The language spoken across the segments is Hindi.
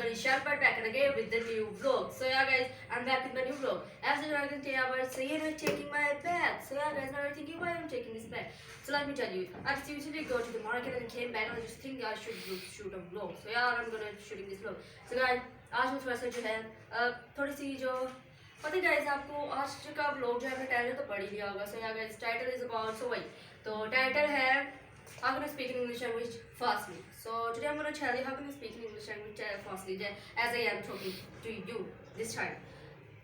Ishan back again with the new vlog. So yeah guys, I'm back with my new vlog. As you can see, I was saying I'm taking my bag. So yeah guys, now you're thinking why I'm taking this bag. So let me tell you, I just usually go to the market and came back and I just think I should shoot a vlog. So yeah, I'm gonna shooting this vlog. So guys, आज मैं थोड़ा सा जो है थोड़ी सी जो पता है गाइस आपको आज का व्लॉग जो है मैं टाइटल तो पढ़ ही लिया होगा. सो yeah guys title is about so वही तो टाइटल है how can I speak in English language fastly. So today I'm going to tell you how can I speak in English language fastly as I am talking to you this time.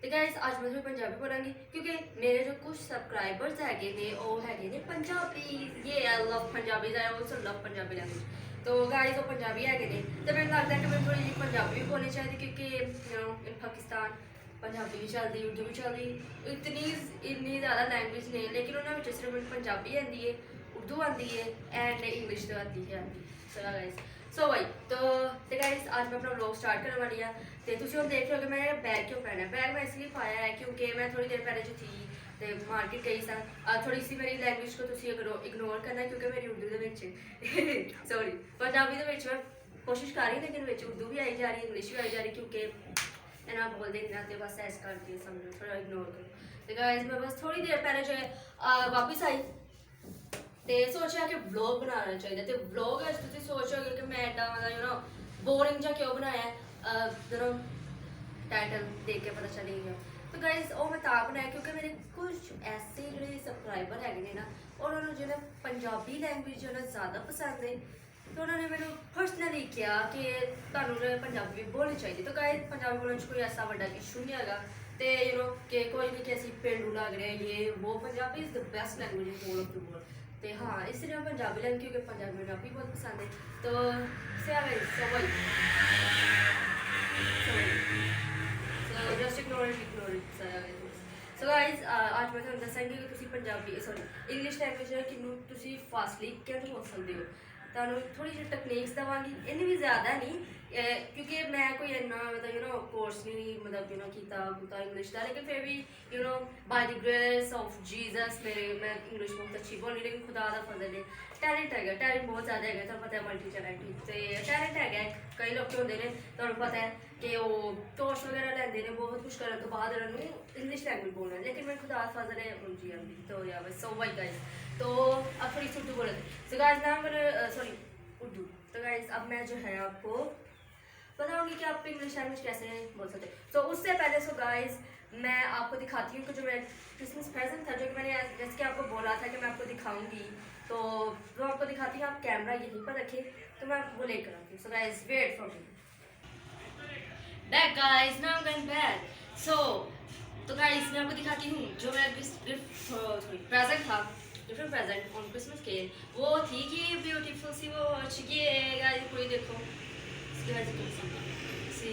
तो गाइस आज मैं पंजाबी बोलांगी क्योंकि मेरे जो कुछ सब्सक्राइबर्स हैगे ने वो हैगे ने पंजाबी. ये I love Punjabi, I also love Punjabi language. तो गाइस वो पंजाबी हैगे ने तो मैंने लगता है कि मैं थोड़ी पंजाबी भी बोलनी चाहिए क्योंकि यू नो इन पाकिस्तान पंजाबी भी चलती, उर्दू भी चलती, इतनी ज़्यादा लैंग्वेज नहीं है लेकिन उन्होंने सिर्फ पंजाबी आती है, उर्दू आती है एंड इंग्लिश तो आती है. सो गाइस सो वही तो गाइस आज मैं अपना व्लॉग स्टार्ट करने वाली है. तो तुम हम देख रहे हो कि मैं बैग क्यों पहना है. बैग मैं इसलिए पाया है क्योंकि मैं थोड़ी देर पहले जो थी तो मार्केट गई सा थोड़ी सी मेरी लैंग्वेज को तुम इग्नोर करना क्योंकि मेरी उर्दू सॉरी पंजाबी मैं कोशिश कर रही लेकिन उर्दू भी आई जा रही, इंग्लिश भी आई जा रही क्योंकि ना बोल देना तो बस ऐसा करके समझो थोड़ा इग्नोर करो. तो गाइस मैं बस थोड़ी देर पहले जो है वापस आई तो सोचा कि व्लॉग बनाना चाहिए. तो व्लॉग है तुम सोचोगे कि मैं एडा मतलब यू नो बोरिंग जा क्यों बनाया जरा टाइटल देख के पता चल गया. तो गाइस वो मैं तां बनाया क्योंकि मेरे कुछ ऐसे जो सबसक्राइबर है ना और उन्होंने जो है पंजाबी लैंग्वेज जो है ज़्यादा पसंद है तो उन्होंने मैंने पर्सनली किया कि तुहानू पंजाबी बोलनी चाहिए. तो गाइस पंजाबी बोलने कोई ऐसा बड़ा इशू नहीं है तो यू नो कि कोई नहीं कि ऐसी पेंडू लग रहे हैं ये वो. Punjabi is the best language in whole of the world. तो हाँ इसलिए मैं पंजाबी लैंग्वेज क्योंकि पंजाबी मुझे भी बहुत पसंद है. तो just ignore it. So guys आज मैं तुहानू दसांगी कि तुसी पंजाबी सॉरी इंग्लिश लैंग्वेज है कि तुसी फास्टली कैसे बोल सकते हो. तुहानू थोड़ी जी टेक्निक्स देवांगी, इन्नी भी ज़्यादा नहीं क्योंकि मैं कोई इन्ना मतलब यू नो कोर्स नहीं मतलब यू नो किया इंग्लिश का लेकिन फिर भी you know by the grace of Jesus मैं इंग्लिश बहुत अच्छी बोलनी लेकिन खुदा का फजल है. टैलेंट है, टैलेंट बहुत ज़्यादा है तुहानू पता है मल्टी टैलेंट तो टैलेंट है. कई लोग होंगे ने तुहानू पता है कि वो कोर्स वगैरह लेंदे ने बहुत कुछ करने तो बाद उन्होंने इंग्लिश लैंग्वेज बोलना है लेकिन मैं खुदा का फजल है उनकी आती. तो या बस सो वाई गाइस तो अब थोड़ी सी उर्दू बोले थे. सो गाइस नाम सॉरी उर्दू. तो गाइस अब मैं जो है आपको बताऊंगी कि आप इंग्लिश लैंग्वेज कैसे बोल सकते हैं. तो उससे पहले सो गाइस मैं आपको दिखाती हूँ कि जो मेरा क्रिसमस प्रेजेंट था जो कि मैंने जैसे कि आपको बोला था कि मैं आपको दिखाऊंगी तो वो आपको दिखाती हूँ. आप कैमरा यहीं पर रखें तो मैं वो लेकर आती हूँ. So guys wait for me. Back guys now I am back. तो गाइस मैं आपको दिखाती हूँ जो मेरा प्रेजेंट था डिफरेंट प्रेजेंट ऑन क्रिसमस के वो थी कि ब्यूटीफुल सी वो अच्छी गाइस कोई देखो see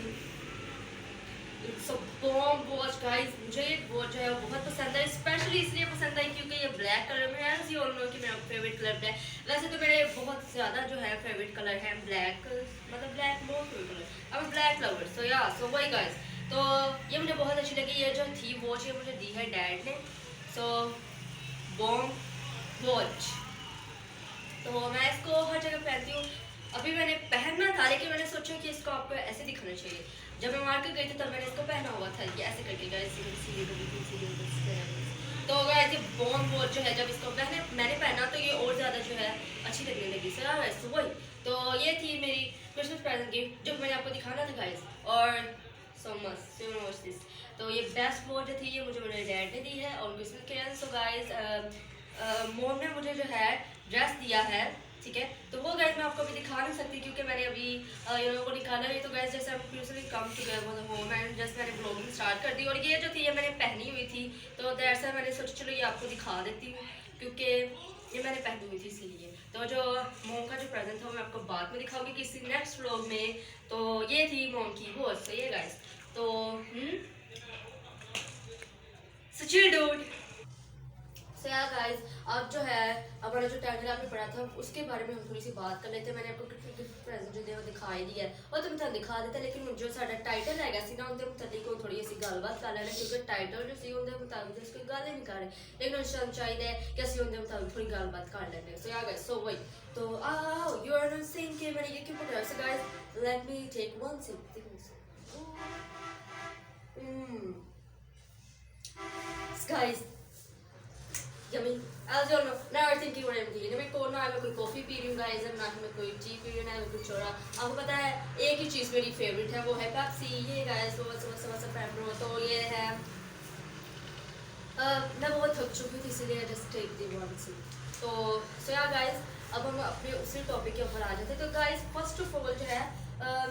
it's a Baum watch guys. मुझे ये वॉच जो है बहुत पसंद है, स्पेशली इसलिए पसंद है क्योंकि ये ब्लैक कलर में है. एज यू ऑल नो कि मेरा फेवरेट कलर है. वैसे तो मेरे बहुत ज़्यादा जो है फेवरेट कलर है ब्लैक मतलब ब्लैक मोस्ट फेवरेट कलर अब ब्लैक लवर. सो या सो वही गाइस तो ये मुझे बहुत अच्छी लगी. ये जो थी वॉच ये मुझे दी है डैड ने. सो बॉम वॉच तो मैं इसको हर जगह पहनती हूँ. अभी मैंने पहनना था लेकिन मैंने सोचा कि इसको आपको ऐसे दिखाना चाहिए. जब मैं मार्केट गई थी तब मैंने इसको पहना हुआ था कि ऐसे करके तो गाइस ये बॉम वॉच जो है जब इसको मैंने पहना तो ये और ज़्यादा जो है अच्छी लगने लगी. सो वही तो ये थी मेरी क्रिसमस प्रेजेंट गिफ्ट जो मैंने आपको दिखाना था गाइस. और सो मच दिस तो ये बेस्ट वॉच जो थी ये मुझे मेरे डैड ने दी है और क्रिसमस के. सो गाइस मोम ने मुझे जो है ड्रेस दिया है ठीक है. तो वो गाइस मैं आपको अभी दिखा नहीं सकती क्योंकि मैंने अभी यू नो वो निकाला नहीं. तो गाइस जैसे हम usually come together home and just मैंने ब्लॉगिंग स्टार्ट कर दी और ये जो थी ये मैंने पहनी हुई थी तो दैट्स व्हाई मैंने सोचा चलो ये आपको दिखा देती हूँ क्योंकि ये मैंने पहनी हुई थी इसीलिए. तो जो मोम का जो प्रेजेंट था मैं आपको बाद में दिखाऊंगी किसी नेक्स्ट व्लॉग में. तो ये थी मोम की वॉच. सही है गाइस तो सचिल डूड. सो यार गाइस, अब जो है हमारा जो टाइटल आपने पढ़ा था उसके बारे में हम थोड़ी सी बात कर लेते हैं। मैंने आपको प्रेजेंट जो है दिखाई दी है और तुम तो दिखा देता, लेकिन जो साडा टाइटल है सी ना उनके मुताबिक थोड़ी सी गलबात कर लेना, क्योंकि टाइटल जो सी उनके मुताबिक उसकी गल ही नहीं कर रहे, लेकिन उस चाहिए कि असं उनके मुताबिक थोड़ी गलबात कर लेंगे। सो यार गाइस, सो वही तो यू आर नॉट सेइंग कि मैंने ये क्यों पढ़ा। So guys, let me take one sip. Guys, yummy. As you all know, now I'm thinking what I'm doing. मैं कोई ना मैं कोई कॉफी पी रही हूँ गाइस, ना मैं कोई टी पी रही हूँ, ना मैं कुछ और। आपको पता है एक ही चीज़ मेरी फेवरेट है, वो है पेप्सी। ये गाइस वो सब फेवरेट। तो ये है मैं बहुत थक चुकी थी इसलिए just take the one sip. तो सो यार गाइस, अब हम अपने उसी टॉपिक के ऊपर आ जाते हैं। तो गाइस फर्स्ट ऑफ ऑल जो है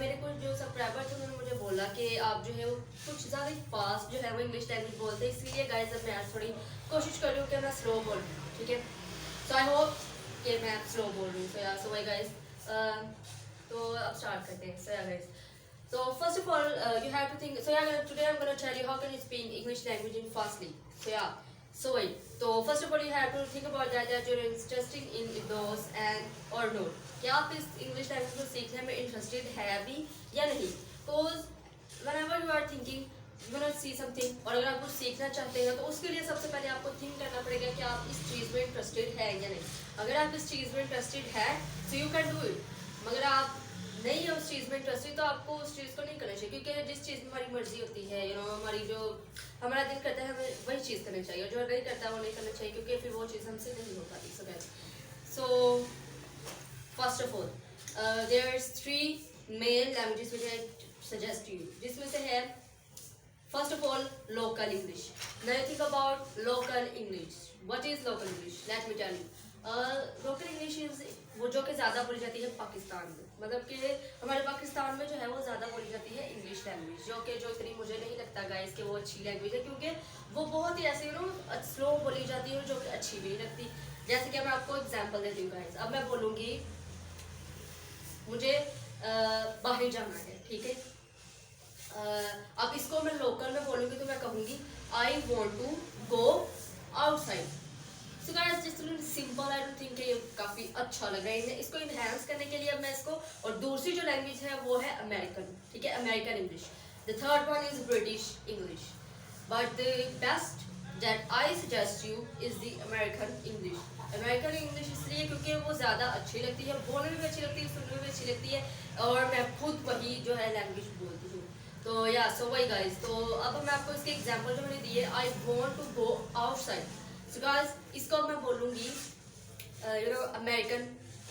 मेरे कुछ जो सब्सक्राइबर थे उन्होंने मुझे बोला कि आप जो है वो कुछ ज़्यादा ही फास्ट जो है वो इंग्लिश लैंग्वेज बोलते हैं, इसलिए गाइस अब मैं आज थोड़ी कोशिश कर रही हूँ कि मैं स्लो बोल रही हूँ, ठीक है। सो आई होप कि मैं स्लो बोल रही हूँ। सो यार, सो वाई गाइस, तो अब स्टार्ट करते हैं। सो यार guys, so first of all, you have to think. So yeah, today I'm gonna tell you how can you speak English language in fastly. So yeah, so wait. So first of all, you have to think about that you're interested in those and or no. क्या आप इस English language को सीखने में interested है भी या नहीं? Because whenever you are thinking, you wanna see something और अगर आप कुछ सीखना चाहते हैं तो उसके लिए सबसे पहले आपको think करना पड़ेगा कि आप इस चीज़ में interested है या नहीं। अगर आप इस चीज़ में interested है, so you can do it. मगर आप नहीं है उस चीज़ में इंटरेस्टेड तो आपको उस चीज़ को नहीं करना चाहिए, क्योंकि जिस चीज़ में हमारी मर्जी होती है हमारी जो हमारा दिल करता है हमें वही चीज़ करनी चाहिए, और जो नहीं करता वो नहीं करना चाहिए, क्योंकि फिर वो चीज़ हमसे नहीं हो पाती। So guys, so first of all there is 3 main languages which I suggest you, जिसमें से है first of all local English. Now think about local English. What is local English? Let me tell you. Local English is वो जो कि ज़्यादा बोली जाती है पाकिस्तान में, मतलब कि हमारे पाकिस्तान में जो है वो ज़्यादा बोली जाती है इंग्लिश लैंग्वेज, जो इतनी मुझे नहीं लगता गाइस कि वो अच्छी लैंग्वेज है, क्योंकि वो बहुत ही ऐसे स्लो बोली जाती है जो कि अच्छी भी नहीं लगती। जैसे कि मैं आपको एग्जांपल देती हूँ गाइस, अब मैं बोलूँगी मुझे बाहर जाना है, ठीक है। अब इसको मैं लोकल में बोलूँगी तो मैं कहूँगी I want to go outside. So guys, just simple, I don't think ये काफ़ी अच्छा लग रहा है। इसको इन्हेंस करने के लिए अब मैं इसको, और दूसरी जो लैंग्वेज है वो है अमेरिकन, ठीक है, American English. The third one is British English, but the best that I suggest you is the American English. American English इसलिए क्योंकि वो ज़्यादा अच्छी लगती है, बोलने में भी अच्छी लगती है, सुनने में भी अच्छी लगती है, और मैं खुद वही जो है लैंग्वेज बोलती हूँ। तो या सो वही गाइस, तो अब मैं आपको इसके एग्जाम्पल जो मैंने दिए, I want to go outside. So guys, इसको मैं बोलूँगी अमेरिकन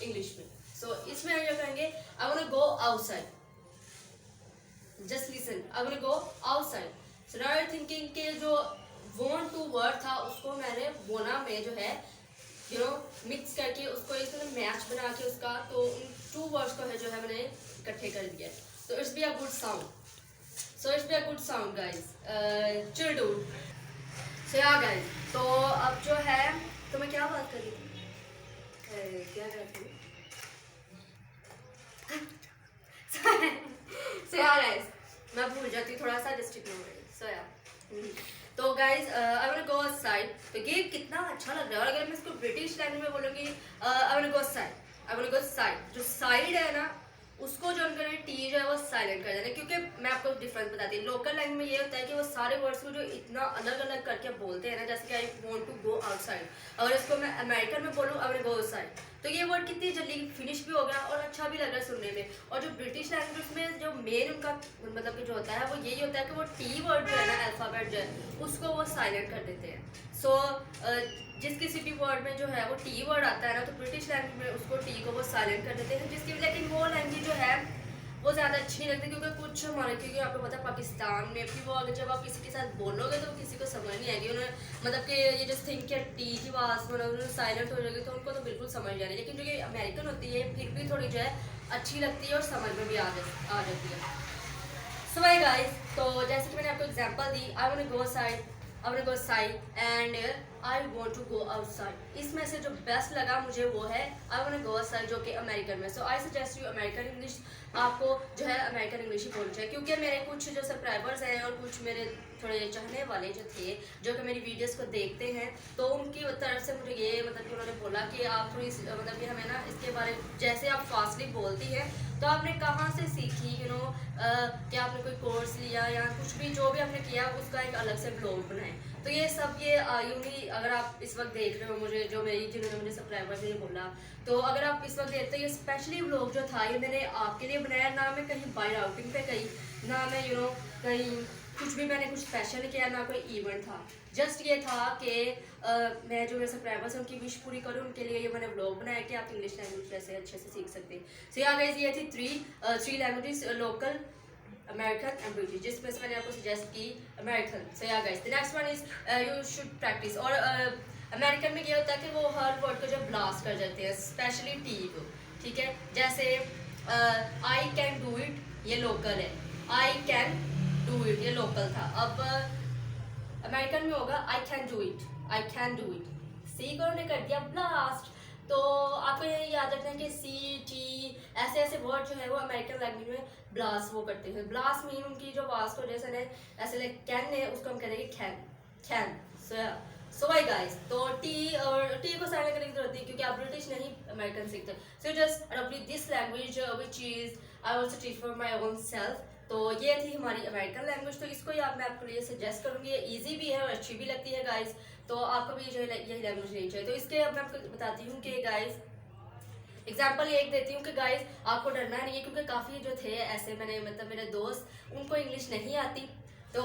इंग्लिश में। सो इसमें हम क्या करेंगे, I want to go outside. Just listen, I want to go outside. So now you thinking के जो वांट टू वर्ड था उसको मैंने वोना में जो है मिक्स करके उसको इसमें मैच बना के उसका, तो उन 2 वर्ड्स को है जो है मैंने इकट्ठे कर दिया। तो it's be a good sound. So it's be a good sound guys, chilled. So yeah guys, तो अब जो है तो मैं क्या बात कर रही थी, क्या कर रही थी? सो या गाइस, मैं भूल जाती हूँ थोड़ा सा, डिस्ट्रिक्ट में। सो या तो guys, I want to go outside. तो ये कितना अच्छा लग रहा है। और अगर मैं इसको ब्रिटिश लैंग्वेज में बोलूँगी, I want to go outside, I want to go side. जो साइड है ना उसको जो उनका टी जो है वो साइलेंट कर देना, क्योंकि मैं आपको डिफरेंस बताती हूँ। लोकल लैंग्वेज में ये होता है कि वो सारे वर्ड्स को जो इतना अलग अलग करके बोलते हैं ना, जैसे कि I want to go outside, अगर इसको मैं अमेरिकन में बोलूँ I want to go outside, तो ये वर्ड कितनी जल्दी फिनिश भी हो गया और अच्छा भी लग रहा है सुनने में। और जो ब्रिटिश लैंग्वेज में जो मेन उनका मतलब कि जो होता है वो यही होता है कि वो टी वर्ड जो है ना, अल्फ़ाबेट जो है उसको वो साइलेंट कर देते हैं। सो जिस किसी भी वर्ड में जो है वो टी वर्ड आता है ना, तो ब्रिटिश लैंग्वेज में उसको टी को वो साइलेंट कर देते हैं, जिसकी लेकिन वो लैंग्वेज जो है वो ज़्यादा अच्छी नहीं लगती, क्योंकि कुछ हमारे, क्योंकि आपको पता है पाकिस्तान में भी वो अगर जब आप किसी के साथ बोलोगे तो किसी को समझ नहीं आएगी। उन्हें मतलब कि ये जस्ट थिंक कि टी की आवाज़ मतलब साइलेंट हो जाएगी तो उनको तो बिल्कुल समझ नहीं आ रही, लेकिन जो ये अमेरिकन होती है फिर भी थोड़ी जो है अच्छी लगती है और समझ में भी आ जाती है। सो बाय गाइस, तो जैसे कि मैंने आपको एग्जांपल दी, I want to go side, I want to go side and I want to go outside. इसमें से जो बेस्ट लगा मुझे वो है आई वॉन्ट गो आउटसाइड, जो कि अमेरिकन में। So I suggest you American English. आपको जो है अमेरिकन इंग्लिश ही बोलनी चाहिए, क्योंकि मेरे कुछ जो सब्सक्राइबर्स हैं और कुछ मेरे थोड़े चाहने वाले जो थे, जो कि मेरी वीडियोस को देखते हैं, तो उनकी तरफ से मुझे ये मतलब कि उन्होंने बोला कि आप थोड़ी मतलब कि हमें ना इसके बारे में, जैसे आप फास्टली बोलती हैं तो आपने कहाँ से सीखी, कि आपने कोई कोर्स लिया या कुछ भी जो भी आपने किया उसका एक अलग से ब्लॉग बनाए। तो ये सब ये यूँ ही अगर आप इस वक्त देख रहे हो मुझे, जो मेरी जिन्होंने मुझे सब्सक्राइबर से ये बोला, तो अगर आप इस वक्त देखते हो ये स्पेशली ब्लॉग जो था ये मैंने आपके लिए बनाया, ना मैं कहीं बाहर आउटिंग पे गई, ना मैं कहीं कुछ भी मैंने कुछ स्पेशल किया, ना कोई इवेंट था। जस्ट ये था कि मैं जो मेरे सब्सक्राइबर्स हैं उनकी विश पूरी करूँ, उनके लिए ये मैंने व्लॉग बनाया कि आप इंग्लिश लैंग्वेज कैसे अच्छे से सीख सकते हैं। सो यहाँ गाइस ये थी three languages, local, American and British, जिसमें से मैंने आपको सजेस्ट की अमेरिकन। सो यहाँ guys the next one is you should practice. और अमेरिकन में ये होता है कि वो हर वर्ड को जब ब्लास्ट कर जाते हैं, स्पेशली टी को, ठीक है। जैसे आई कैन डू इट, ये लोकल है, आई कैन डू इट ये लोकल था। अब अमेरिकन में होगा I can do it, I can do it. सी को उन्होंने कर दिया ब्लास्ट। तो आपको ये याद रखना है कि सी टी ऐसे ऐसे वर्ड जो है वो अमेरिकन लैंग्वेज में ब्लास्ट वो करते हैं। ब्लास्ट मीन उनकी जो आवाज को जैसे ने ऐसे लाइक कैन है उसको हम कहेंगे can can. So Y guys, तो टी और टी को साइलेंट करने की जरूरत नहीं, क्योंकि आप ब्रिटिश नहीं अमेरिकन सीखते। So just adopt this language which is I want to teach for my own self. तो ये थी हमारी अमेरिकन लैंग्वेज। तो इसको ही आप मैं आपके लिए सजेस्ट करूँगी, ये ईजी भी है और अच्छी भी लगती है गाइस। तो आपको भी जो है यही लैंग्वेज नहीं चाहिए। तो इसके अब मैं आपको बताती हूँ कि गाइस एग्जाम्पल एक देती हूँ कि गाइस आपको डरना नहीं है, क्योंकि काफ़ी जो थे ऐसे मैंने मतलब मेरे दोस्त उनको इंग्लिश नहीं आती, तो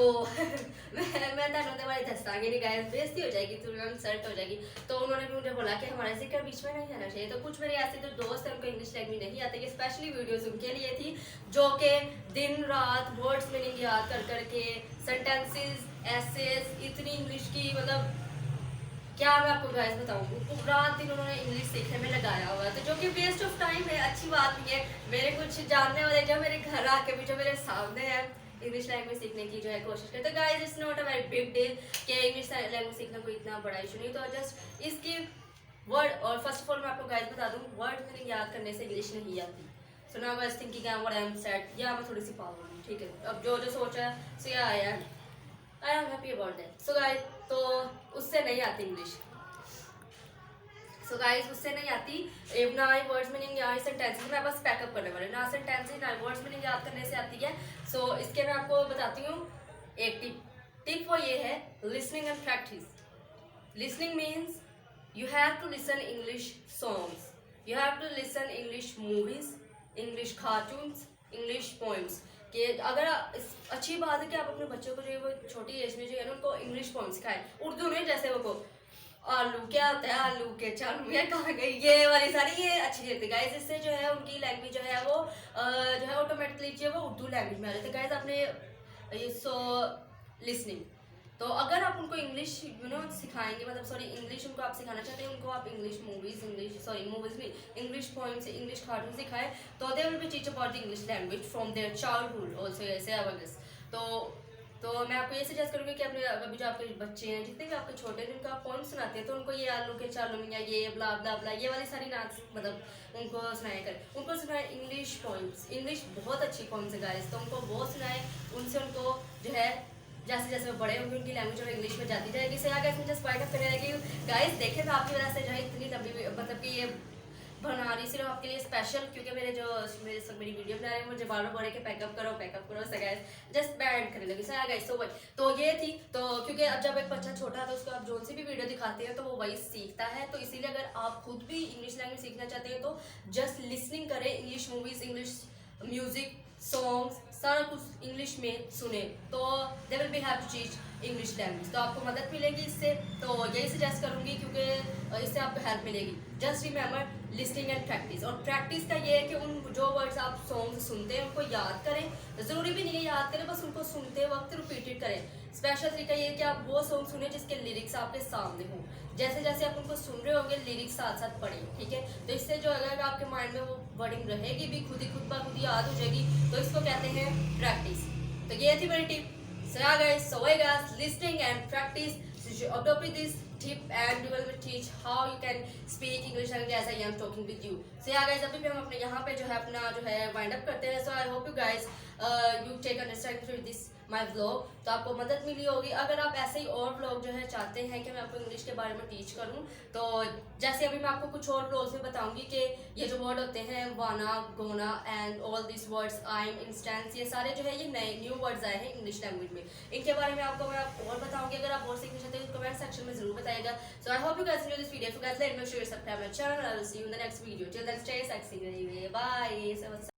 मैं तुम वाली दस्तांगे नहीं गाइस, बेइज्जती हो जाएगी, तुरंत सर्ट हो जाएगी। तो उन्होंने भी मुझे बोला कि हमारे जिक्र बीच में नहीं आना चाहिए। तो कुछ मेरे ऐसे जो दोस्त हैं उनको इंग्लिश लैंग्वेज नहीं आती, कि स्पेशली वीडियोस उनके लिए थी, जो कि दिन रात वर्ड्स मीनिंग याद कर करके सेंटेंसेस एसेस इतनी इंग्लिश की, मतलब क्या मैं आपको गाइस बताऊँ, रात दिन उन्होंने इंग्लिश सीखने में लगाया हुआ है, तो जो कि वेस्ट ऑफ टाइम है, अच्छी बात नहीं है। मेरे कुछ जानने वाले जो मेरे घर आके भी जो मेरे सामने है इंग्लिश लैंग्वेज सीखने की जो है कोशिश करते हैं। तो guys it's not a very big deal कि इंग्लिश लैंग्वेज सीखना कोई इतना बड़ा इशू नहीं। तो जस्ट इसकी वर्ड, और फर्स्ट ऑफ ऑल मैं आपको गाइस बता दूँ, वर्ड मीनिंग याद करने से इंग्लिश नहीं आती। So now guys thinking what I am said, या मैं थोड़ी सी पागल हूँ, ठीक है। अब जो जो सोचा है सो या I am happy about that. So guys तो उससे नहीं आती इंग्लिश। सो गाइस उससे नहीं आती, ना ही वर्ड्स मीनिंग या सेंटेंसेस में बस पैकअप करने वाले, ना सेंटेंसेस ना वर्ड्स मीनिंग याद करने से आती है। सो इसके मैं आपको बताती हूँ एक टिप वो ये है, listening and practice. Listening means you have to listen English songs, you have to listen English movies, English cartoons, English poems. कि अगर अच्छी बात है कि आप अपने बच्चों को जो है वो छोटी एज में जो है ना उनको इंग्लिश पोइम सिखाएं, उर्दू में। जैसे वो को आलू क्या होता है, आलू के चालू या कहाँ गई, ये वाली सारी ये अच्छी लगती है गाइस। इससे जो है उनकी लैंग्वेज जो है वो जो है ऑटोमेटिकली जो है वो उर्दू लैंग्वेज में आ जाती है गाइस। आपने सो लिसनिंग, तो अगर आप उनको इंग्लिश सिखाएंगे, मतलब सॉरी इंग्लिश उनको आप सिखाना चाहते हैं, उनको आप इंग्लिश मूवीज, मूवीज में इंग्लिश पोइम्स, इंग्लिश कार्टून सिखाएं, तो they will B teach about the English language from their childhood also, ऐसे अवेयरनेस। तो मैं आपको ये सजेस्ट करूँगी कि अपने अभी जो आपके बच्चे हैं, जितने भी आपके छोटे हैं, जिनको आप पोइम सुनाते हैं, तो उनको ये आलू के चालू मियाँ, ये ब्ला ब्ला ब्ला, ये वाली सारी नाच मतलब उनको सुनाया करें। उनको सुनाए इंग्लिश पोइम्स, इंग्लिश बहुत अच्छी पोइम्स है गाइस, तो उनको वो सुनाए। उनसे उनको जो है जैसे जैसे वो बड़े होंगे उनकी लैंग्वेज और इंग्लिश में जाती जाएगी। से आगे इसमें जस्ट वाइट अप करने लगी गाइस। देखें तो आपकी वजह से जो है इतनी लंबी मतलब कि ये बना रही सिर्फ आपके लिए स्पेशल, क्योंकि मेरी वीडियो बना रहे हैं, मुझे बार बार बोले कि पैकअप करो से गाइस, जस्ट बैंड करने लगी। सर गाइस तो ये थी, तो क्योंकि अब जब एक बच्चा छोटा है तो उसको आप जो सी भी वीडियो दिखाते हैं तो वो वही सीखता है। तो इसीलिए अगर आप खुद भी इंग्लिश लैंग्वेज सीखना चाहते हैं तो जस्ट लिसनिंग करें, English movies, English music, songs, सारा कुछ इंग्लिश में सुने, तो they will be have to teach English language. तो आपको मदद मिलेगी इससे, तो यही सजेस्ट करूँगी, क्योंकि इससे आपको हेल्प मिलेगी। Just remember listening and practice. और प्रैक्टिस का ये है कि उन जो वर्ड्स आप सॉन्ग सुनते हैं उनको याद करें, ज़रूरी भी नहीं है याद करें, बस उनको सुनते वक्त रिपीटेड करें। स्पेशल तरीका ये है कि आप वो सॉन्ग सुने जिसके लिरिक्स आपके सामने हों, जैसे जैसे आप उनको सुन रहे होंगे लिरिक्स साथ साथ पढ़ें, ठीक है। तो इससे जो अगर आपके माइंड में वो वर्डिंग रहेगी भी, खुद ब खुद याद हो जाएगी, तो इसको कहते हैं प्रैक्टिस। तो ये थी मेरी tip. So yeah guys, so hey guys, listening and practice. So you adopt this tip and we will teach how you can speak English language as I am talking with you. So yeah guys, अभी भी हम अपने यहाँ पे जो है अपना जो है wind up करते हैं. So I hope you guys you take understanding through this my vlog. तो आपको मदद मिली होगी. अगर आप ऐसे ही और vlog जो है चाहते हैं कि मैं आपको इंग्लिश के बारे में टीच करूँ, तो जैसे अभी मैं आपको कुछ और vlogs में बताऊंगी कि ये जो वर्ड होते हैं वाना, gonna and all this words, आइम, इंस्टेंस, ये सारे जो है ये नए न्यू वर्ड्स आए हैं इंग्लिश लैंग्वेज में. इनके बारे में आपको मैं और बताऊंगी. अगर आप और सीखना चाहते हैं तो कमेंट सेक्शन में जरूर बताइएगा. So I hope you guys enjoy this video. If you guys like, make sure you subscribe my channel. I will see you in the next video. Till then, stay sexy. Bye.